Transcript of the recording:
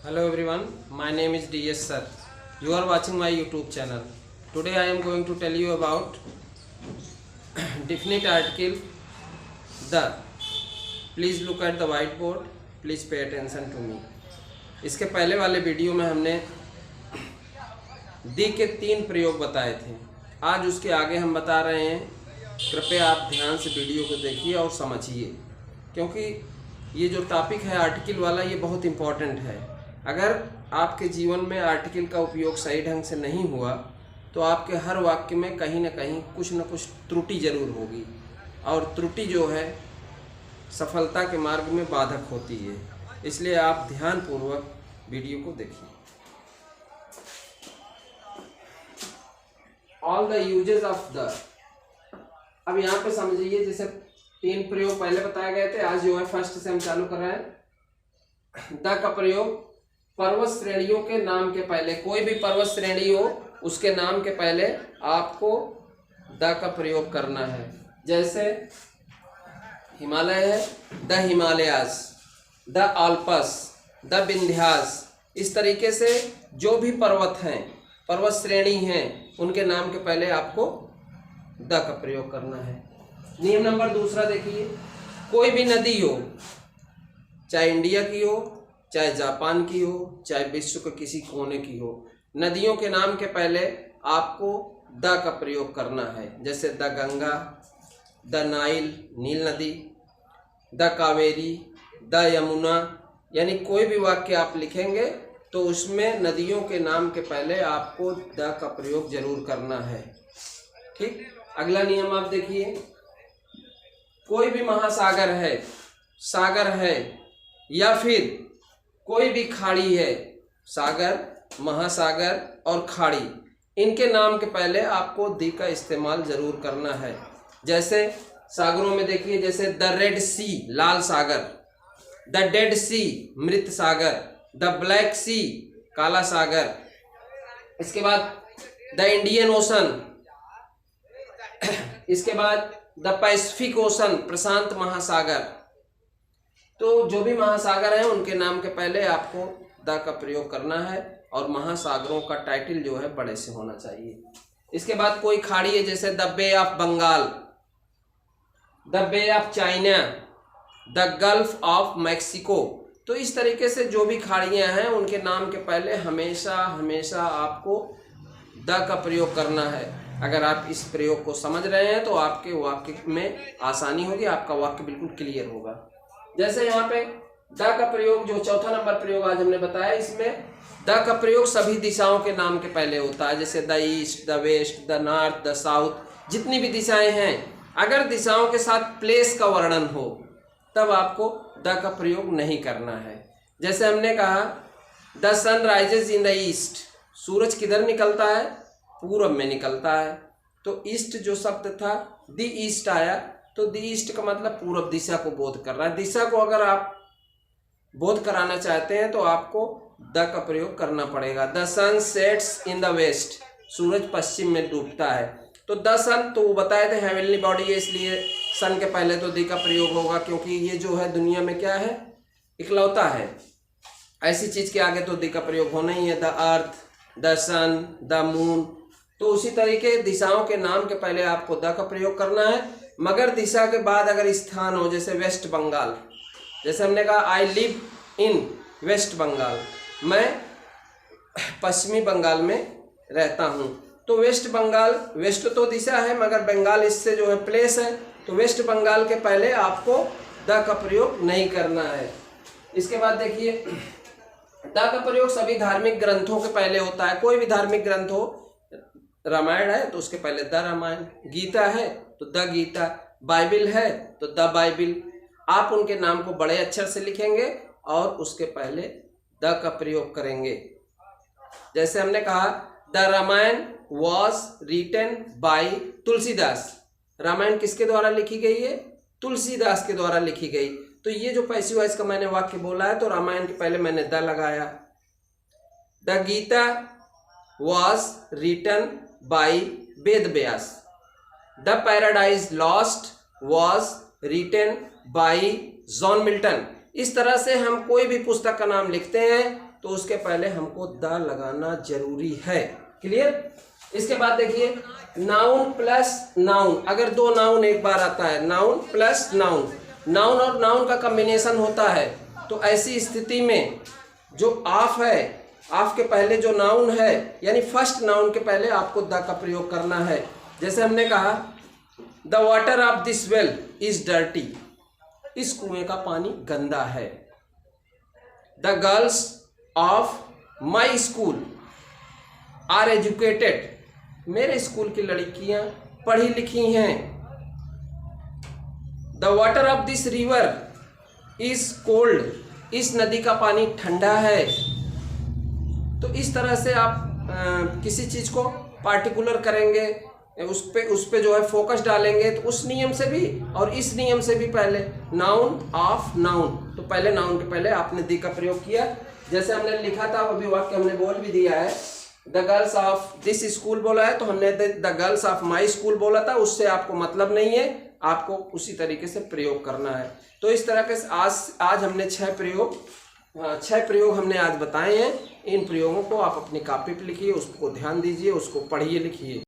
Hello everyone, my name is DS Sir. You are watching my YouTube channel. Today I am going to tell you about definite article the. Please look at the whiteboard. Please pay attention to me. इसके पहले वाले video में हमने दी के 3 प्रयोग बताए थे। आज उसके आगे हम बता रहे हैं। कृपया आप ध्यान से वीडियो को देखिए और समझिए, क्योंकि ये जो टॉपिक है आर्टिकल वाला, ये बहुत इम्पोर्टेंट है। अगर आपके जीवन में आर्टिकल का उपयोग सही ढंग से नहीं हुआ तो आपके हर वाक्य में कहीं ना कहीं कुछ न कुछ त्रुटि जरूर होगी, और त्रुटि जो है सफलता के मार्ग में बाधक होती है। इसलिए आप ध्यानपूर्वक वीडियो को देखिए। All the uses of the. अब यहाँ पे समझिए, जैसे 3 प्रयोग पहले बताए गए थे, आज जो है फर्स्ट से हम चालू कर रहे हैं। द का प्रयोग पर्वत श्रेणियों के नाम के पहले, कोई भी पर्वत श्रेणी हो उसके नाम के पहले आपको द का प्रयोग करना है। जैसे हिमालय है, the Himalayas, the Alps, the Vindhyas. इस तरीके से जो भी पर्वत हैं, पर्वत श्रेणी हैं, उनके नाम के पहले आपको द का प्रयोग करना है। नियम नंबर 2 देखिए, कोई भी नदी हो, चाहे इंडिया की हो, चाहे जापान की हो, चाहे विश्व के किसी कोने की हो, नदियों के नाम के पहले आपको द का प्रयोग करना है। जैसे द गंगा, द नाइल, नील नदी, द कावेरी, द यमुना। यानी कोई भी वाक्य आप लिखेंगे तो उसमें नदियों के नाम के पहले आपको द का प्रयोग जरूर करना है। ठीक। अगला नियम आप देखिए, कोई भी महासागर है, सागर है, या फिर कोई भी खाड़ी है, सागर, महासागर और खाड़ी, इनके नाम के पहले आपको द का इस्तेमाल जरूर करना है। जैसे सागरों में देखिए, जैसे द रेड सी, लाल सागर, द डेड सी, मृत सागर, द ब्लैक सी, काला सागर। इसके बाद द इंडियन ओशन, इसके बाद द पैसिफिक ओशन, प्रशांत महासागर। तो जो भी महासागर हैं उनके नाम के पहले आपको द का प्रयोग करना है, और महासागरों का टाइटल जो है बड़े से होना चाहिए। इसके बाद कोई खाड़ी है, जैसे the bay of Bengal, the bay of China, the gulf of Mexico. तो इस तरीके से जो भी खाड़ियां हैं उनके नाम के पहले हमेशा हमेशा आपको द का प्रयोग करना है। अगर आप इस प्रयोग को समझ रहे हैं तो आपके वाक्य में आसानी होगी, आपका वाक्य बिल्कुल क्लियर होगा। जैसे यहाँ पे द का प्रयोग, जो चौथा नंबर प्रयोग आज हमने बताया, इसमें द का प्रयोग सभी दिशाओं के नाम के पहले होता है। जैसे the east, the west, the north, the south, जितनी भी दिशाएं हैं, अगर दिशाओं के साथ प्लेस का वर्णन हो तब आपको द का प्रयोग नहीं करना है। जैसे हमने कहा the sun rises in the east, सूरज किधर निकलता है? पूरब में निकलता है। तो ईस्ट जो शब्द था, द ईस्ट आया, तो द ईस्ट का मतलब पूरब दिशा को बोध कर रहा है। दिशा को अगर आप बोध कराना चाहते हैं तो आपको द का प्रयोग करना पड़ेगा। The sun sets in the west, सूरज पश्चिम में डूबता है। तो द सन, तो वो बताए थे हेवनली बॉडी है, इसलिए सन के पहले तो द का प्रयोग होगा, क्योंकि ये जो है दुनिया में क्या है? इकलौता है। ऐसी चीज के आगे तो द का प्रयोग होना ही है। The earth, the sun, the moon. तो उसी तरीके दिशाओं के नाम के पहले आपको द का प्रयोग करना है, मगर दिशा के बाद अगर स्थान हो, जैसे वेस्ट बंगाल, जैसे हमने कहा I live in West Bengal, मैं पश्चिमी बंगाल में रहता हूँ। तो वेस्ट बंगाल, वेस्ट तो दिशा है मगर बंगाल इससे जो है प्लेस है, तो वेस्ट बंगाल के पहले आपको द का प्रयोग नहीं करना है। इसके बाद देखिए, द का प्रयोग सभी धार्मिक ग्रंथों के पहले होता है। कोई भी धार्मिक ग्रंथ हो, रामायण है तो उसके पहले द रामायण, गीता है तो द गीता, बाइबिल है तो द बाइबिल। आप उनके नाम को बड़े अक्षर से लिखेंगे और उसके पहले द का प्रयोग करेंगे। जैसे हमने कहा the Ramayana was written by Tulsidas. Ramayana किसके द्वारा लिखी गई है? तुलसीदास के द्वारा लिखी गई। तो ये जो पैसिव वॉइस का मैंने वाक्य बोला है, तो रामायण के पहले मैंने द लगाया। The Gita was written by Ved Vyas. The Paradise Lost was written by John Milton. इस तरह से हम कोई भी पुस्तक का नाम लिखते हैं तो उसके पहले हमको द लगाना जरूरी है। क्लियर? इसके बाद देखिए नाउन प्लस नाउन, अगर दो नाउन एक बार आता है, नाउन प्लस नाउन, नाउन और नाउन का कॉम्बिनेशन होता है, तो ऐसी स्थिति में जो ऑफ है, ऑफ के पहले जो नाउन है यानी फर्स्ट नाउन के पहले आपको द का प्रयोग करना है। जैसे हमने कहा the water of this well is dirty, इस कुएं का पानी गंदा है। The girls of my school are educated, मेरे स्कूल की लड़कियां पढ़ी लिखी हैं। The water of this river is cold, इस नदी का पानी ठंडा है। तो इस तरह से आप किसी चीज को पार्टिकुलर करेंगे, उस पे जो है फोकस डालेंगे, तो उस नियम से भी और इस नियम से भी पहले नाउन ऑफ नाउन, तो पहले नाउन के पहले आपने दी का प्रयोग किया। जैसे हमने लिखा था अभी वाक्य हमने बोल भी दिया है, the girls of this school बोला है तो हमने the girls of my school बोला था, उससे आपको मतलब नहीं है, आपको उसी तरीके से प्रयोग करना है। तो इस तरह के आज हमने 6 प्रयोग हमने आज बताए हैं। इन प्रयोगों को आप अपनी कॉपी पर लिखिए, उसको ध्यान दीजिए, उसको पढ़िए लिखिए।